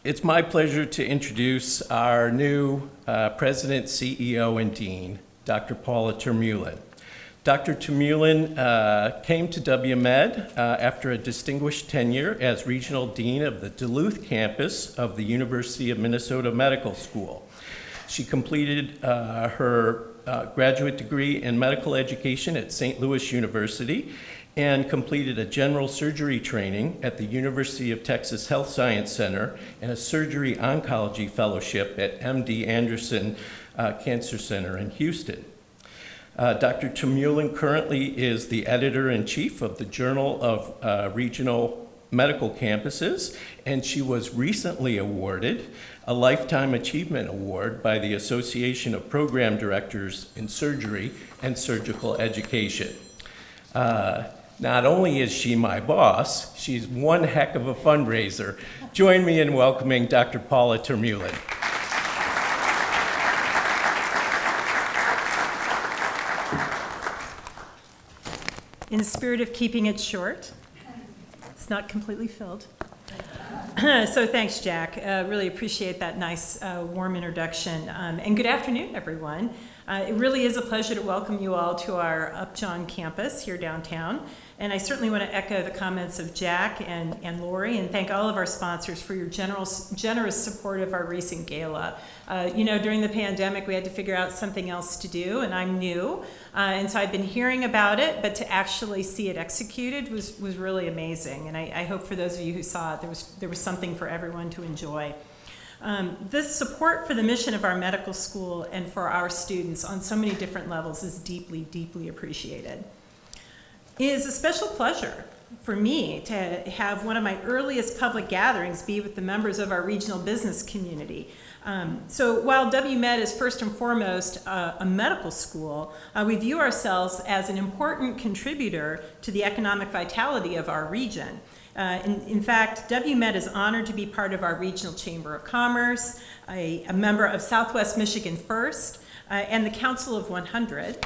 It's my pleasure to introduce our new President, CEO, and Dean, Dr. Paula Termuhlen. Dr. Termuhlen came to WMed after a distinguished tenure as Regional Dean of the Duluth campus of the University of Minnesota Medical School. She completed her graduate degree in medical education at St. Louis University and completed a general surgery training at the University of Texas Health Science Center and a surgery oncology fellowship at MD Anderson Cancer Center in Houston. Dr. Termuhlen currently is the editor-in-chief of the Journal of Regional Medical Campuses, and she was recently awarded a Lifetime Achievement Award by the Association of Program Directors in Surgery and Surgical Education. Not only is she my boss, she's one heck of a fundraiser. Join me in welcoming Dr. Paula Termuhlen. In the spirit of keeping it short, it's not completely filled. So thanks, Jack. Really appreciate that nice, warm introduction. And good afternoon, everyone. It really is a pleasure to welcome you all to our Upjohn campus here downtown. And I certainly want to echo the comments of Jack and Lori and thank all of our sponsors for your generous support of our recent gala. During the pandemic, we had to figure out something else to do, and I'm new. And so I've been hearing about it, but to actually see it executed was really amazing. And I hope for those of you who saw it, there was something for everyone to enjoy. This support for the mission of our medical school and for our students on so many different levels is deeply, deeply appreciated. It is a special pleasure for me to have one of my earliest public gatherings be with the members of our regional business community. So while WMed is first and foremost a medical school, we view ourselves as an important contributor to the economic vitality of our region. In fact, WMed is honored to be part of our Regional Chamber of Commerce, a member of Southwest Michigan First, and the Council of 100.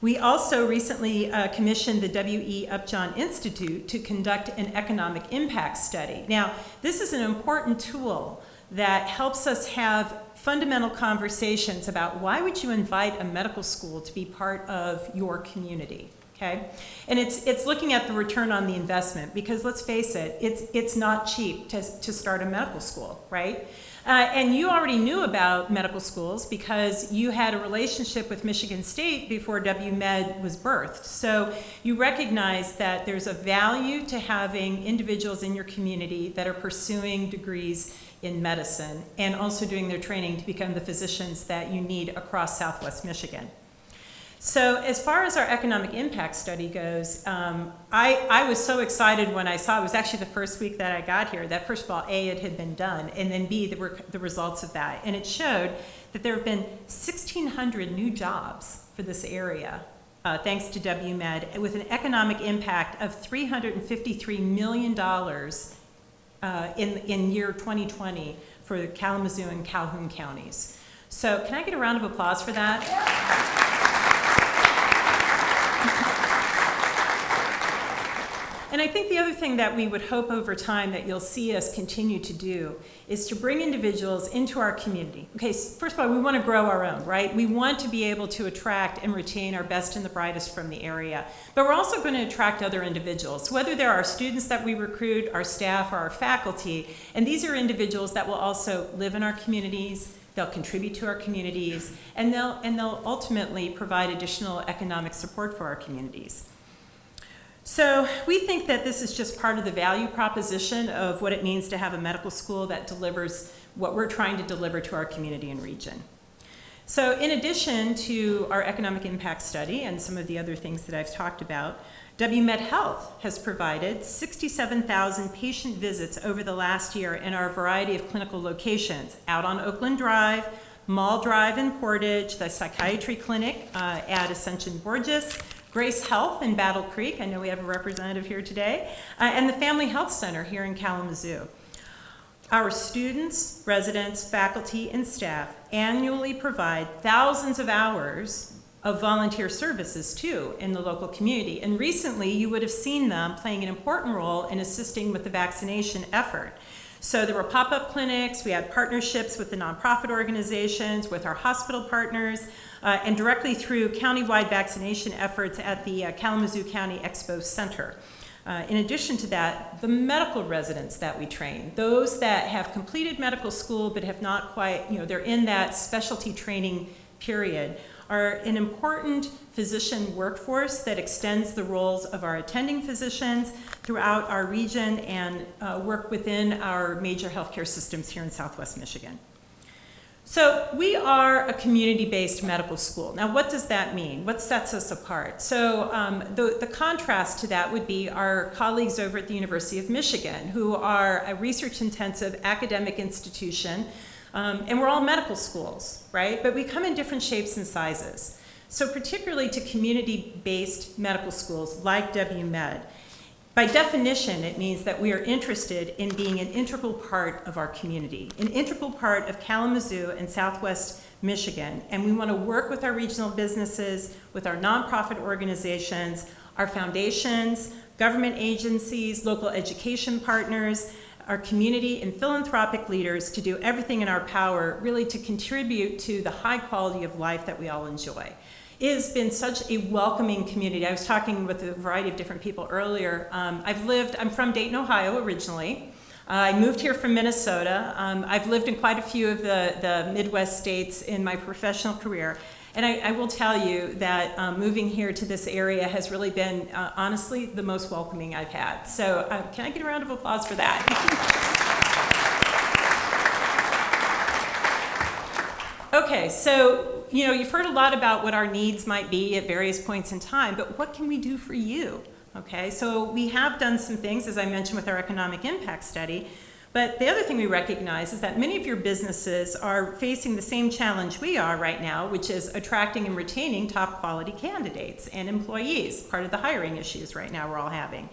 We also recently commissioned the W.E. Upjohn Institute to conduct an economic impact study. Now, this is an important tool that helps us have fundamental conversations about why would you invite a medical school to be part of your community. Okay? And it's looking at the return on the investment, because let's face it, it's not cheap to start a medical school, right? And you already knew about medical schools because you had a relationship with Michigan State before WMed was birthed. So you recognize that there's a value to having individuals in your community that are pursuing degrees in medicine and also doing their training to become the physicians that you need across Southwest Michigan. So as far as our economic impact study goes, I was so excited when I saw it. It was actually the first week that I got here that first of all, A, it had been done, and then B, the results of that. And it showed that there have been 1,600 new jobs for this area, thanks to WMed, with an economic impact of $353 million in year 2020 for Kalamazoo and Calhoun counties. So can I get a round of applause for that? And I think the other thing that we would hope over time that you'll see us continue to do is to bring individuals into our community. Okay, so first of all, we want to grow our own, right? We want to be able to attract and retain our best and the brightest from the area. But we're also going to attract other individuals, whether they're our students that we recruit, our staff, or our faculty. And these are individuals that will also live in our communities, they'll contribute to our communities, and they'll ultimately provide additional economic support for our communities. So we think that this is just part of the value proposition of what it means to have a medical school that delivers what we're trying to deliver to our community and region. So in addition to our economic impact study and some of the other things that I've talked about, WMed Health has provided 67,000 patient visits over the last year in our variety of clinical locations, out on Oakland Drive, Mall Drive in Portage, the psychiatry clinic at Ascension Borges, Grace Health in Battle Creek, I know we have a representative here today, and the Family Health Center here in Kalamazoo. Our students, residents, faculty, and staff annually provide thousands of hours of volunteer services too in the local community. And recently you would have seen them playing an important role in assisting with the vaccination effort. So there were pop-up clinics, we had partnerships with the nonprofit organizations, with our hospital partners, and directly through countywide vaccination efforts at the Kalamazoo County Expo Center. In addition to that, the medical residents that we train, those that have completed medical school but have not quite, they're in that specialty training period, are an important physician workforce that extends the roles of our attending physicians throughout our region and work within our major healthcare systems here in Southwest Michigan. So we are a community-based medical school. Now, what does that mean? What sets us apart? So the contrast to that would be our colleagues over at the University of Michigan, who are a research-intensive academic institution, and we're all medical schools, right? But we come in different shapes and sizes. So particularly to community-based medical schools like WMed, by definition, it means that we are interested in being an integral part of our community, an integral part of Kalamazoo and Southwest Michigan. And we want to work with our regional businesses, with our nonprofit organizations, our foundations, government agencies, local education partners, our community and philanthropic leaders to do everything in our power really to contribute to the high quality of life that we all enjoy. It has been such a welcoming community. I was talking with a variety of different people earlier. I'm from Dayton, Ohio originally. I moved here from Minnesota. I've lived in quite a few of the Midwest states in my professional career. And I will tell you that moving here to this area has really been, honestly, the most welcoming I've had. So can I get a round of applause for that? Okay, so you've heard a lot about what our needs might be at various points in time, but what can we do for you? Okay, so we have done some things, as I mentioned, with our economic impact study, but the other thing we recognize is that many of your businesses are facing the same challenge we are right now, which is attracting and retaining top quality candidates and employees, part of the hiring issues right now we're all having.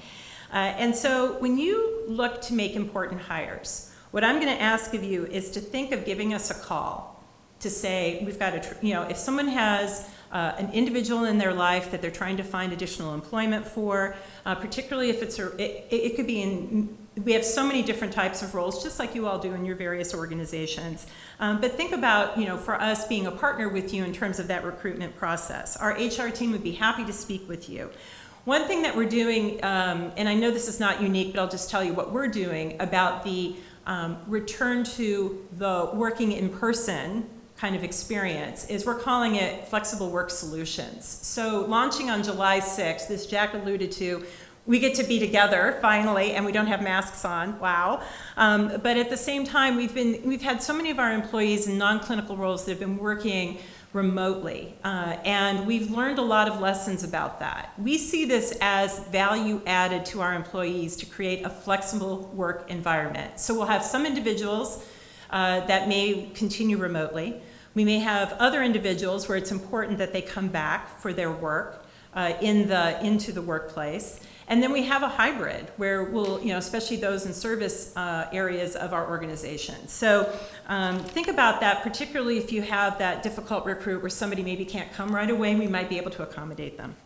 And so when you look to make important hires, what I'm going to ask of you is to think of giving us a call. To say, we've got to, if someone has an individual in their life that they're trying to find additional employment for, particularly if it could be we have so many different types of roles, just like you all do in your various organizations. But think about, for us being a partner with you in terms of that recruitment process. Our HR team would be happy to speak with you. One thing that we're doing, and I know this is not unique, but I'll just tell you what we're doing about the return to the working in person kind of experience is we're calling it flexible work solutions. So launching on July 6th, as Jack alluded to, we get to be together finally, and we don't have masks on, wow. But at the same time, we've had so many of our employees in non-clinical roles that have been working remotely, and we've learned a lot of lessons about that. We see this as value added to our employees to create a flexible work environment. So we'll have some individuals that may continue remotely. We may have other individuals where it's important that they come back for their work into the workplace. And then we have a hybrid where we'll, especially those in service areas of our organization. So think about that, particularly if you have that difficult recruit where somebody maybe can't come right away, we might be able to accommodate them.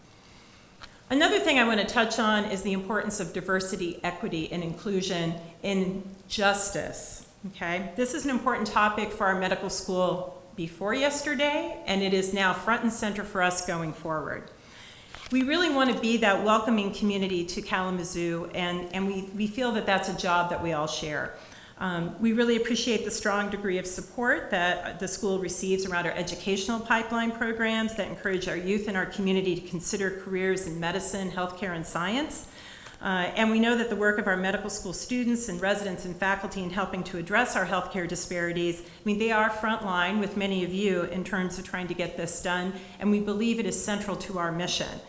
Another thing I want to touch on is the importance of diversity, equity, and inclusion in justice. Okay, this is an important topic for our medical school before yesterday, and it is now front and center for us going forward. We really want to be that welcoming community to Kalamazoo, and we feel that that's a job that we all share. We really appreciate the strong degree of support that the school receives around our educational pipeline programs that encourage our youth in our community to consider careers in medicine, healthcare, and science. And we know that the work of our medical school students and residents and faculty in helping to address our healthcare disparities, they are frontline with many of you in terms of trying to get this done, and we believe it is central to our mission.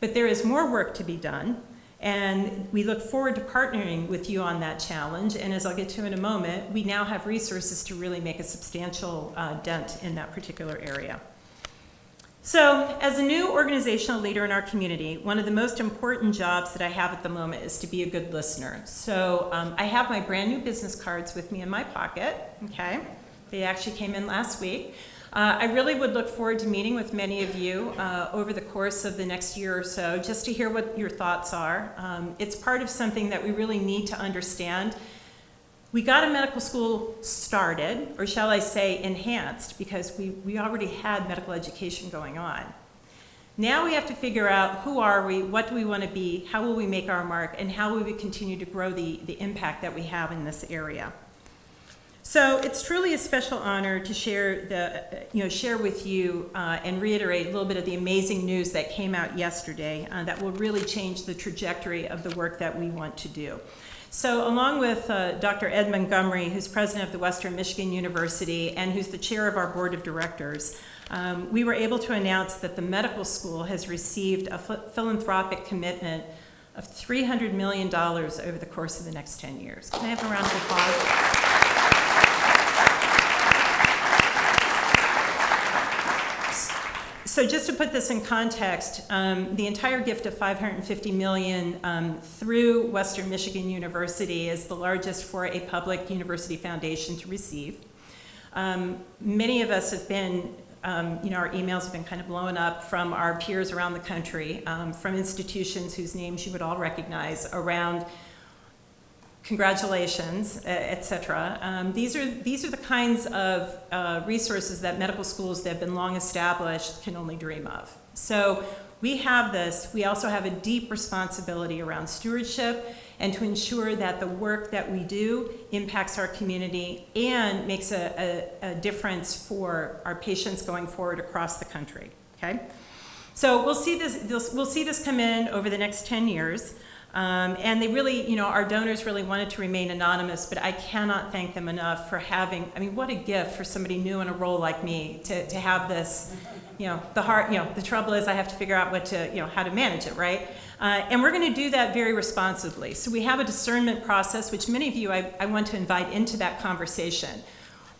But there is more work to be done, and we look forward to partnering with you on that challenge, and as I'll get to in a moment, we now have resources to really make a substantial dent in that particular area. So, as a new organizational leader in our community, one of the most important jobs that I have at the moment is to be a good listener. So, I have my brand new business cards with me in my pocket, okay? They actually came in last week. I really would look forward to meeting with many of you over the course of the next year or so, just to hear what your thoughts are. It's part of something that we really need to understand. We got a medical school started, or shall I say enhanced, because we already had medical education going on. Now we have to figure out who are we, what do we want to be, how will we make our mark, and how will we continue to grow the impact that we have in this area. So it's truly a special honor to share with you and reiterate a little bit of the amazing news that came out yesterday that will really change the trajectory of the work that we want to do. So along with Dr. Ed Montgomery, who's president of the Western Michigan University and who's the chair of our board of directors, we were able to announce that the medical school has received a philanthropic commitment of $300 million over the course of the next 10 years. Can I have a round of applause? So just to put this in context, the entire gift of $550 million through Western Michigan University is the largest for a public university foundation to receive. Many of us have been, our emails have been kind of blowing up from our peers around the country, from institutions whose names you would all recognize around congratulations, et cetera. These are the kinds of resources that medical schools that have been long established can only dream of. So we have this. We also have a deep responsibility around stewardship and to ensure that the work that we do impacts our community and makes a difference for our patients going forward across the country. Okay, so we'll see this come in over the next 10 years. And they really, our donors really wanted to remain anonymous, but I cannot thank them enough for having, what a gift for somebody new in a role like me to have this, the trouble is I have to figure out how to manage it, right? And we're going to do that very responsibly. So we have a discernment process, which many of you I want to invite into that conversation.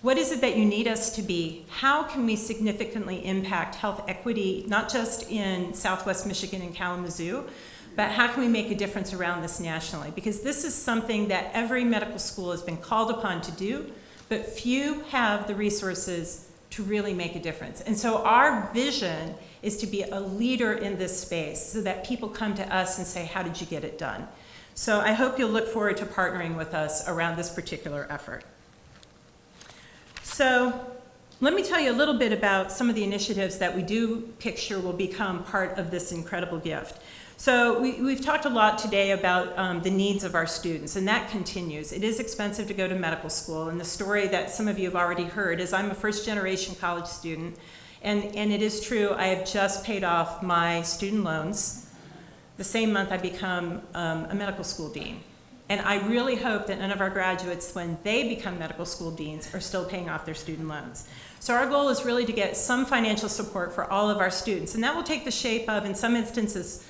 What is it that you need us to be? How can we significantly impact health equity, not just in Southwest Michigan and Kalamazoo, but how can we make a difference around this nationally? Because this is something that every medical school has been called upon to do, but few have the resources to really make a difference. And so our vision is to be a leader in this space so that people come to us and say, how did you get it done? So I hope you'll look forward to partnering with us around this particular effort. So let me tell you a little bit about some of the initiatives that we do picture will become part of this incredible gift. So we've talked a lot today about the needs of our students, and that continues. It is expensive to go to medical school, and the story that some of you have already heard is I'm a first-generation college student, and it is true, I have just paid off my student loans the same month I become a medical school dean. And I really hope that none of our graduates, when they become medical school deans, are still paying off their student loans. So our goal is really to get some financial support for all of our students, and that will take the shape of, in some instances,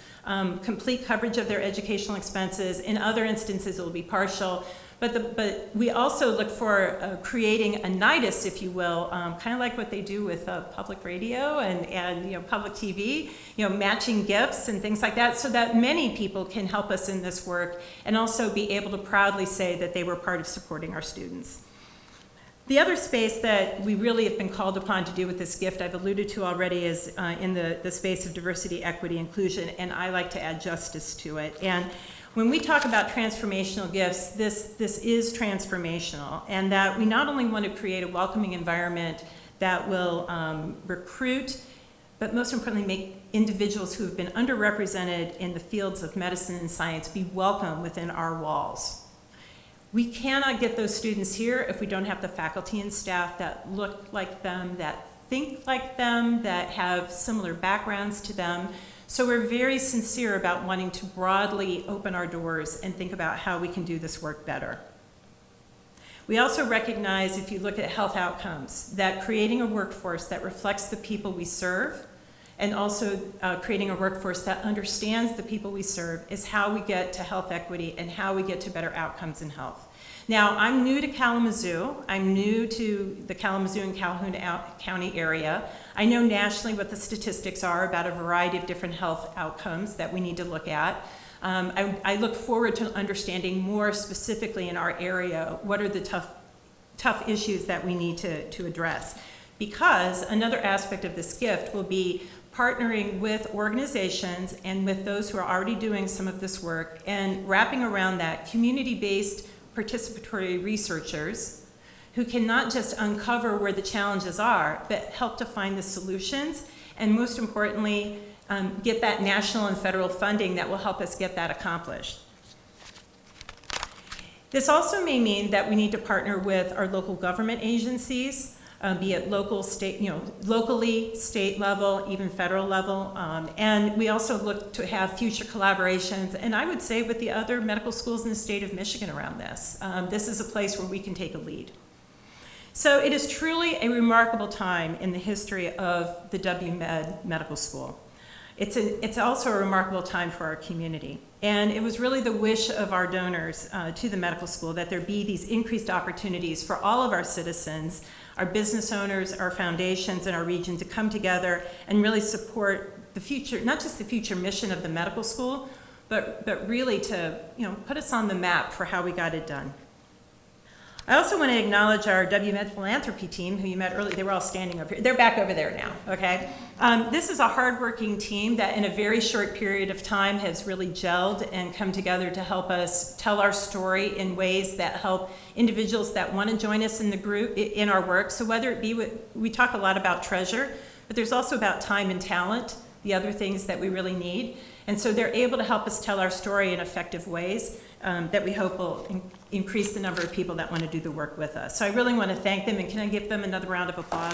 complete coverage of their educational expenses. In other instances, it will be partial. But we also look for creating a nidus, if you will, kind of like what they do with public radio and public TV, matching gifts and things like that, so that many people can help us in this work and also be able to proudly say that they were part of supporting our students. The other space that we really have been called upon to do with this gift, I've alluded to already, is in the space of diversity, equity, inclusion, and I like to add justice to it. And when we talk about transformational gifts, this is transformational, and that we not only want to create a welcoming environment that will recruit, but most importantly, make individuals who have been underrepresented in the fields of medicine and science be welcome within our walls. We cannot get those students here if we don't have the faculty and staff that look like them, that think like them, that have similar backgrounds to them. So we're very sincere about wanting to broadly open our doors and think about how we can do this work better. We also recognize, if you look at health outcomes, that creating a workforce that reflects the people we serve and also creating a workforce that understands the people we serve is how we get to health equity and how we get to better outcomes in health. Now, I'm new to Kalamazoo. I'm new to the Kalamazoo and Calhoun County area. I know nationally what the statistics are about a variety of different health outcomes that we need to look at. I look forward to understanding more specifically in our area what are the tough issues that we need to address. Because another aspect of this gift will be partnering with organizations and with those who are already doing some of this work and wrapping around that community-based participatory researchers who can not just uncover where the challenges are, but help to find the solutions, and most importantly, get that national and federal funding that will help us get that accomplished. This also may mean that we need to partner with our local government agencies, be it local, state, locally, state level, even federal level. And we also look to have future collaborations, and I would say with the other medical schools in the state of Michigan around this. This is a place where we can take a lead. So it is truly a remarkable time in the history of the WMed Medical School. It's also a remarkable time for our community. And it was really the wish of our donors to the medical school that there be these increased opportunities for all of our citizens, our business owners, our foundations, and our region to come together and really support the future, not just the future mission of the medical school, but really to put us on the map for how we got it done. I also want to acknowledge our WMed philanthropy team, who you met earlier. They were all standing over here. They're back over there now, okay? This is a hardworking team that in a very short period of time has really gelled and come together to help us tell our story in ways that help individuals that want to join us in the group, in our work. So whether it be, we talk a lot about treasure, but there's also about time and talent, the other things that we really need. And so they're able to help us tell our story in effective ways that we hope will increase the number of people that want to do the work with us. So I really want to thank them, and can I give them another round of applause?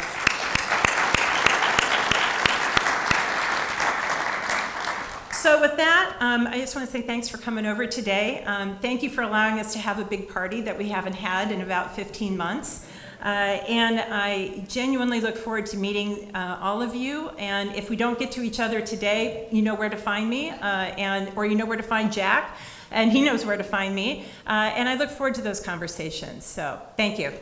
So with that, I just want to say thanks for coming over today. Thank you for allowing us to have a big party that we haven't had in about 15 months. And I genuinely look forward to meeting all of you. And if we don't get to each other today, you know where to find me, or you know where to find Jack, and he knows where to find me. And I look forward to those conversations. So thank you.